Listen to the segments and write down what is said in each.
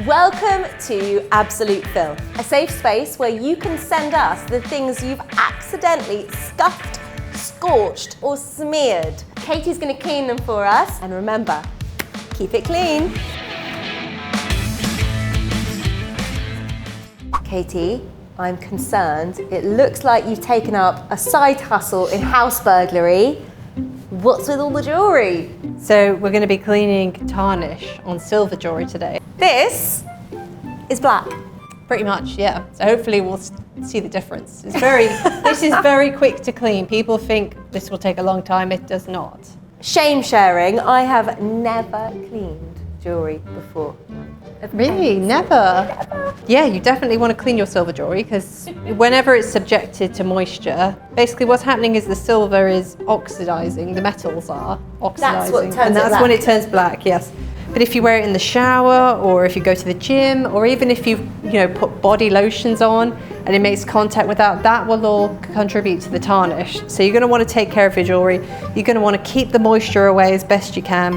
Welcome to Absolute Filth, a safe space where you can send us the things you've accidentally scuffed, scorched or smeared. Katie's going to clean them for us, and remember, keep it clean. Katie, I'm concerned. It looks like you've taken up a side hustle in house burglary. What's with all the jewellery? So we're going to be cleaning tarnish on silver jewellery today. This is black. Pretty much, yeah. So hopefully we'll see the difference. It's this is very quick to clean. People think this will take a long time. It does not. Shame sharing, I have never cleaned jewellery before. Really? Never? Yeah, you definitely want to clean your silver jewellery because whenever it's subjected to moisture, basically what's happening is the silver is oxidising, the metals are oxidising. That's what turns and that's it black. when it turns black, yes. But if you wear it in the shower or if you go to the gym or even if you put body lotions on and it makes contact with that will all contribute to the tarnish. So you're going to want to take care of your jewellery. You're going to want to keep the moisture away as best you can.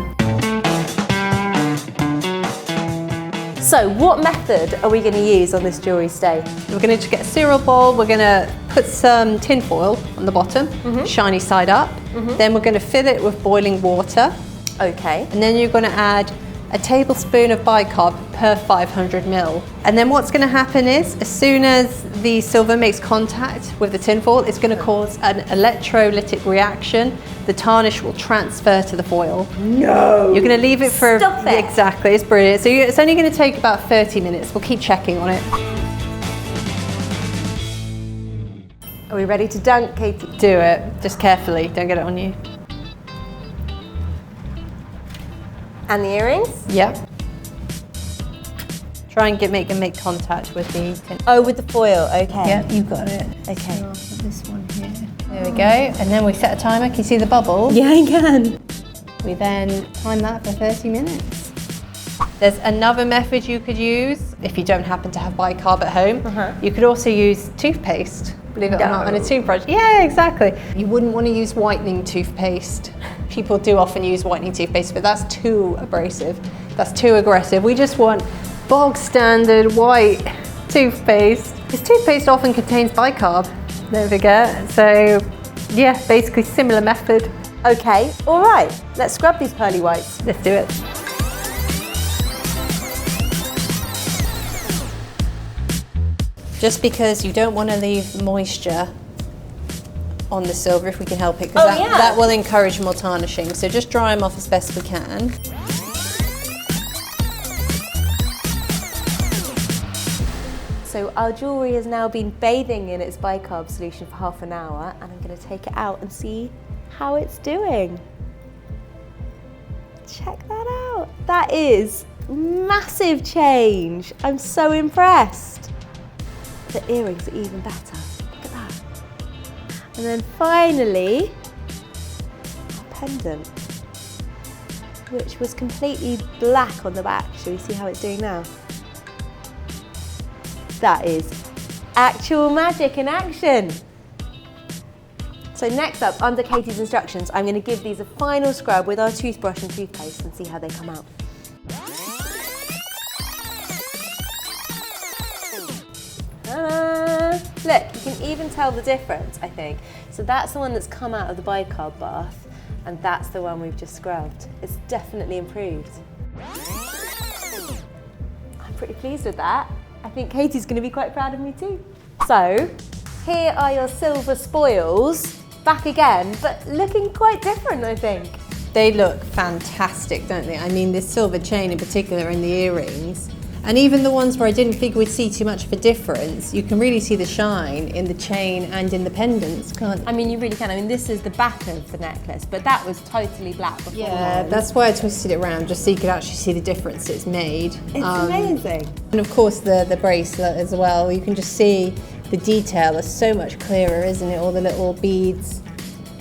So what method are we going to use on this jewellery stay? We're going to just get a cereal bowl, we're going to put some tin foil on the bottom, shiny side up. Then we're going to fill it with boiling water. Okay. And then you're going to add a tablespoon of bicarb per 500 ml. And then what's going to happen is, as soon as the silver makes contact with the tin foil, it's going to cause an electrolytic reaction. The tarnish will transfer to the foil. No! You're going to leave it for... Stop it! Exactly, it's brilliant. So it's only going to take about 30 minutes. We'll keep checking on it. Are we ready to dunk, Katie? Do it, just carefully, don't get it on you. And the earrings? Yep. Try and make them make contact with the tin. Oh, with the foil, okay. Yeah, you got it. Okay. So I'll put this one here. There we go. And then we set a timer. Can you see the bubbles? Yeah, I can. We then time that for 30 minutes. There's another method you could use if you don't happen to have bicarb at home. You could also use toothpaste, believe it or not, on a toothbrush. Yeah, exactly. You wouldn't want to use whitening toothpaste. People do often use whitening toothpaste, but that's too abrasive. That's too aggressive. We just want bog standard white toothpaste. Because toothpaste often contains bicarb, don't forget. So yeah, basically similar method. Okay, all right. Let's scrub these pearly whites. Let's do it. Just because you don't want to leave moisture on the silver if we can help it, because that will encourage more tarnishing. So just dry them off as best we can. So our jewellery has now been bathing in its bicarb solution for half an hour, and I'm going to take it out and see how it's doing. Check that out. That is massive change. I'm so impressed. The earrings are even better. Look at that. And then finally, our pendant, which was completely black on the back. Shall we see how it's doing now? That is actual magic in action. So next up, under Katie's instructions, I'm going to give these a final scrub with our toothbrush and toothpaste and see how they come out. Look, you can even tell the difference, I think. So that's the one that's come out of the bicarb bath, and that's the one we've just scrubbed. It's definitely improved. I'm pretty pleased with that. I think Katie's going to be quite proud of me too. So, here are your silver spoils, back again, but looking quite different, I think. They look fantastic, don't they? I mean, this silver chain in particular and the earrings, and even the ones where I didn't think we'd see too much of a difference, you can really see the shine in the chain and in the pendants, can't you? I mean, you really can. I mean, this is the back of the necklace, but that was totally black before. Yeah, that's why I twisted it around, just so you could actually see the difference it's made. It's amazing. And of course the bracelet as well. You can just see the detail is so much clearer, isn't it? All the little beads.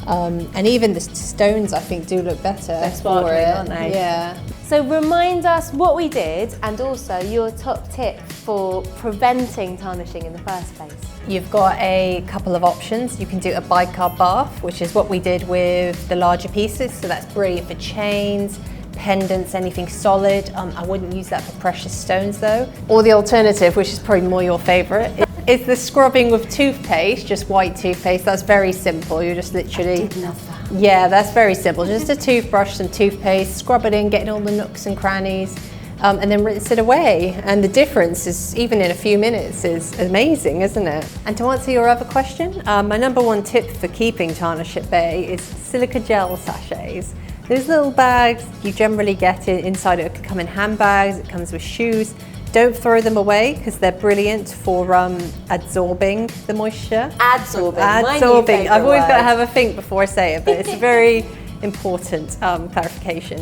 And even the stones, I think, do look better. They're sparkling, aren't they? Yeah. So remind us what we did, and also your top tip for preventing tarnishing in the first place. You've got a couple of options. You can do a bicarb bath, which is what we did with the larger pieces. So that's brilliant for chains, pendants, anything solid. I wouldn't use that for precious stones though. Or the alternative, which is probably more your favorite, is the scrubbing with toothpaste, just white toothpaste. That's very simple. You're just literally... I did love that. Yeah, that's very simple. Just a toothbrush, some toothpaste, scrub it in, get in all the nooks and crannies, and then rinse it away. And the difference is, even in a few minutes, is amazing, isn't it? And to answer your other question, my number one tip for keeping tarnish at bay is silica gel sachets. Those little bags, you generally get it inside. It can come in handbags, it comes with shoes. Don't throw them away because they're brilliant for absorbing the moisture. Adsorbing. Adsorbing. I've always got to have a think before I say it, but it's a very important clarification.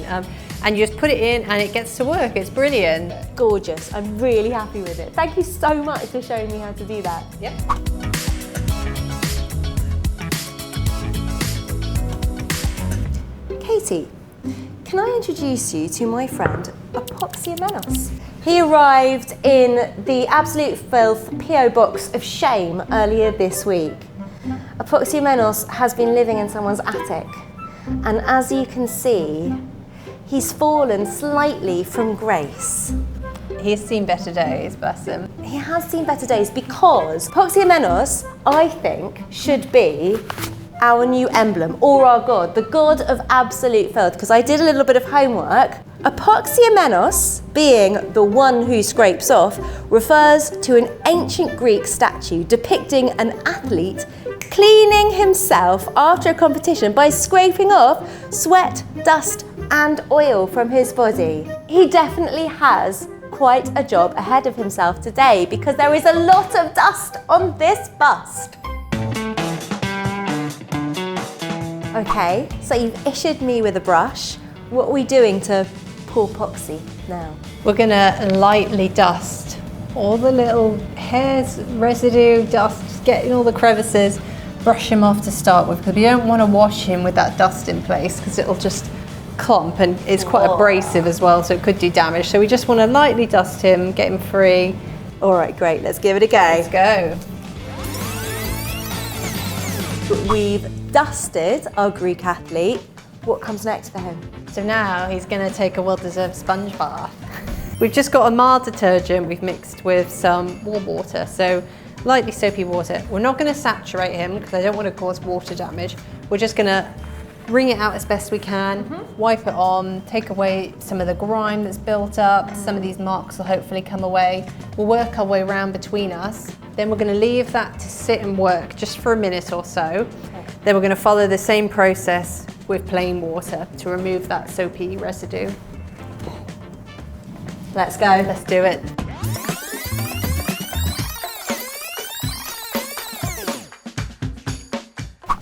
And you just put it in and it gets to work. It's brilliant. Gorgeous. I'm really happy with it. Thank you so much for showing me how to do that. Yep. Katie, can I introduce you to my friend, Epoxy. He arrived in the Absolute Filth PO box of shame earlier this week. Epoxy has been living in someone's attic, and as you can see, he's fallen slightly from grace. He's seen better days, bless him. He has seen better days because Epoxy, I think, should be our new emblem, or our god, the god of absolute filth, because I did a little bit of homework. Epoxy, being the one who scrapes off, refers to an ancient Greek statue depicting an athlete cleaning himself after a competition by scraping off sweat, dust and oil from his body. He definitely has quite a job ahead of himself today because there is a lot of dust on this bust. Okay, so you've issued me with a brush. What are we doing to pour epoxy now? We're gonna lightly dust all the little hairs, residue, dust, getting all the crevices, brush him off to start with, because we don't want to wash him with that dust in place because it'll just clump and it's quite abrasive as well, so it could do damage. So we just want to lightly dust him, get him free. All right, great, let's give it a go. Let's go. We've dusted our Greek athlete. What comes next for him? So now he's going to take a well-deserved sponge bath. We've just got a mild detergent we've mixed with some warm water, so lightly soapy water. We're not going to saturate him because I don't want to cause water damage. We're just going to wring it out as best we can, wipe it on, take away some of the grime that's built up. Some of these marks will hopefully come away. We'll work our way around between us. Then we're going to leave that to sit and work just for a minute or so. Then we're going to follow the same process with plain water to remove that soapy residue. Let's go. Let's do it.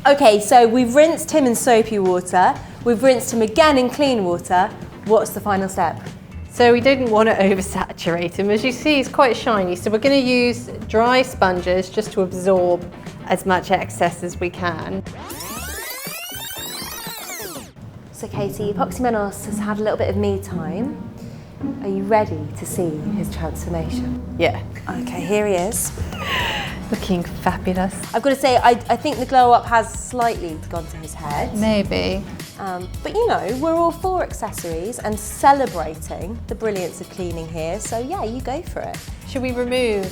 Okay, so we've rinsed him in soapy water. We've rinsed him again in clean water. What's the final step? So we didn't want to oversaturate him. As you see, he's quite shiny. So we're going to use dry sponges just to absorb as much excess as we can. So Katie, Epoxy has had a little bit of me time. Are you ready to see his transformation? Yeah. Okay, here he is. Looking fabulous. I've got to say, I think the glow up has slightly gone to his head. Maybe. But you know, we're all for accessories and celebrating the brilliance of cleaning here. So yeah, you go for it. Should we remove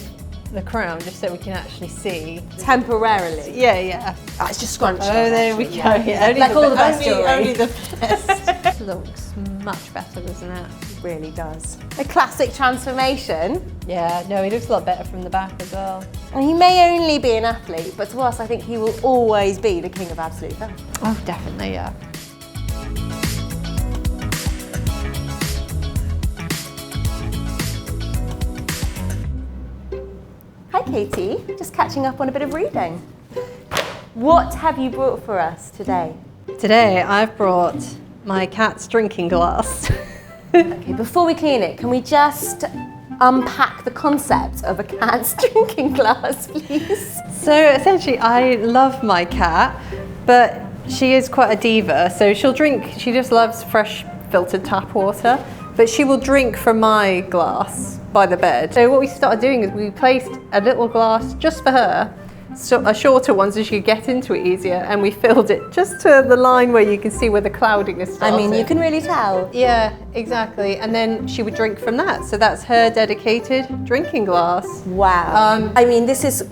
the crown just so we can actually see? Temporarily. Yeah. It's just scrunched. Oh, there we go. Yeah. Only like all the best jewellery. Only the best. Looks much better, doesn't it? It really does. A classic transformation. Yeah, no, he looks a lot better from the back as well. And he may only be an athlete, but to us, I think he will always be the king of absolute filth. Oh, definitely, yeah. Hi Katie, just catching up on a bit of reading. What have you brought for us today? Today I've brought my cat's drinking glass. Okay, before we clean it, can we just unpack the concept of a cat's drinking glass, please? So essentially I love my cat, but she is quite a diva, so she just loves fresh filtered tap water, but she will drink from my glass by the bed. So what we started doing is we placed a little glass just for her, a shorter one so she could get into it easier, and we filled it just to the line where you can see where the clouding is starting. I mean, you can really tell. Yeah, exactly. And then she would drink from that. So that's her dedicated drinking glass. Wow. I mean, this is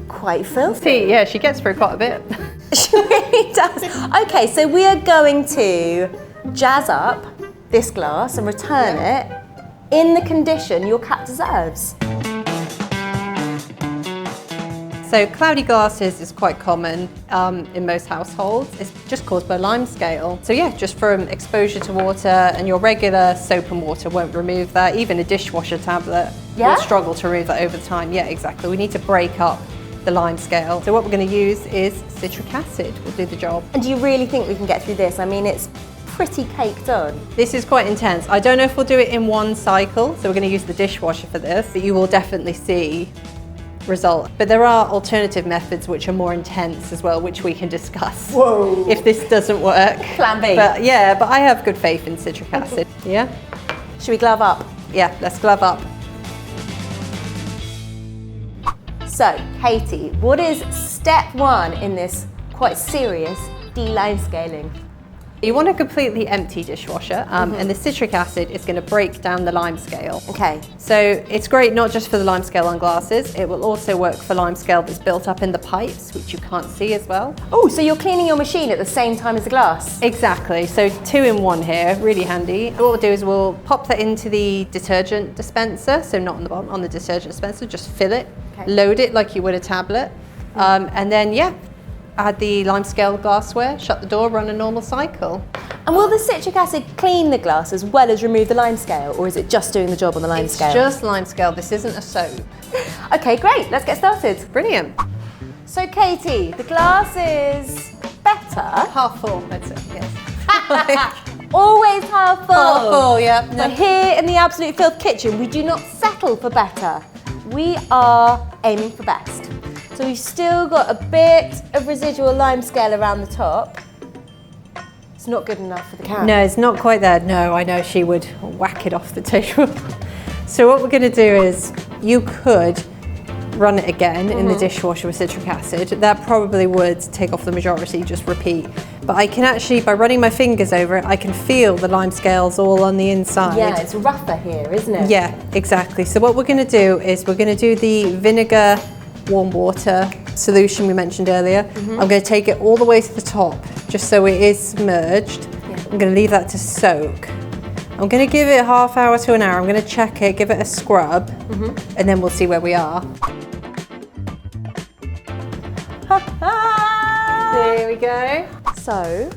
quite filthy. Yeah, she gets through quite a bit. She really does. Okay, so we are going to jazz up this glass and return it in the condition your cat deserves. So cloudy glasses is quite common in most households. It's just caused by lime scale. So yeah, just from exposure to water, and your regular soap and water won't remove that. Even a dishwasher tablet will struggle to remove that over time. Yeah, exactly. We need to break up the lime scale. So what we're going to use is citric acid. Will do the job. And do you really think we can get through this? I mean, it's pretty caked on. This is quite intense. I don't know if we'll do it in one cycle. So we're going to use the dishwasher for this, but you will definitely see result. But there are alternative methods which are more intense as well, which we can discuss. Whoa. If this doesn't work. Plan B. But yeah, but I have good faith in citric acid. Yeah? Should we glove up? Yeah, let's glove up. So, Katie, what is step one in this quite serious de-lime scaling? You want a completely empty dishwasher, and the citric acid is going to break down the lime scale. Okay. So it's great not just for the lime scale on glasses, it will also work for lime scale that's built up in the pipes, which you can't see as well. Oh, so you're cleaning your machine at the same time as the glass? Exactly, so 2 in 1 here, really handy. What we'll do is we'll pop that into the detergent dispenser, so not on the bottom, on the detergent dispenser, just fill it, load it like you would a tablet, and then add the lime scale glassware, shut the door, run a normal cycle. And will the citric acid clean the glass as well as remove the lime scale, or is it just doing the job on the lime scale? It's just lime scale, this isn't a soap. Okay, great, let's get started. Brilliant. So Katie, the glass is better. Half full, I'd say, yes. Always half full. Half full, yeah. But here in the Absolute Filth kitchen, we do not settle for better. We are aiming for best. So we've still got a bit of residual lime scale around the top. It's not good enough for the cat. No, it's not quite there. No, I know she would whack it off the table. So what we're going to do is, you could run it again in the dishwasher with citric acid. That probably would take off the majority, just repeat. But I can actually, by running my fingers over it, I can feel the lime scales all on the inside. Yeah, it's rougher here, isn't it? Yeah, exactly. So what we're going to do is we're going to do the vinegar warm water solution we mentioned earlier. I'm going to take it all the way to the top, just so it is submerged. I'm going to leave that to soak. I'm going to give it a half hour to an hour. I'm going to check it, give it a scrub, and then we'll see where we are. There we go. So,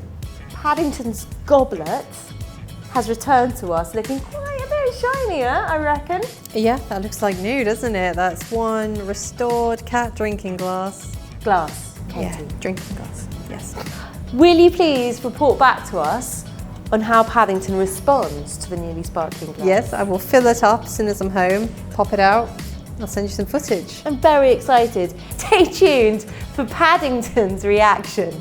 Paddington's goblet has returned to us looking quite a bit shinier, I reckon. Yeah, that looks like new, doesn't it? That's one restored cat drinking glass. Glass, Katie. Yeah, drinking glass, yes. Will you please report back to us on how Paddington responds to the newly sparkling glass? Yes, I will fill it up as soon as I'm home, pop it out. I'll send you some footage. I'm very excited. Stay tuned for Paddington's reaction.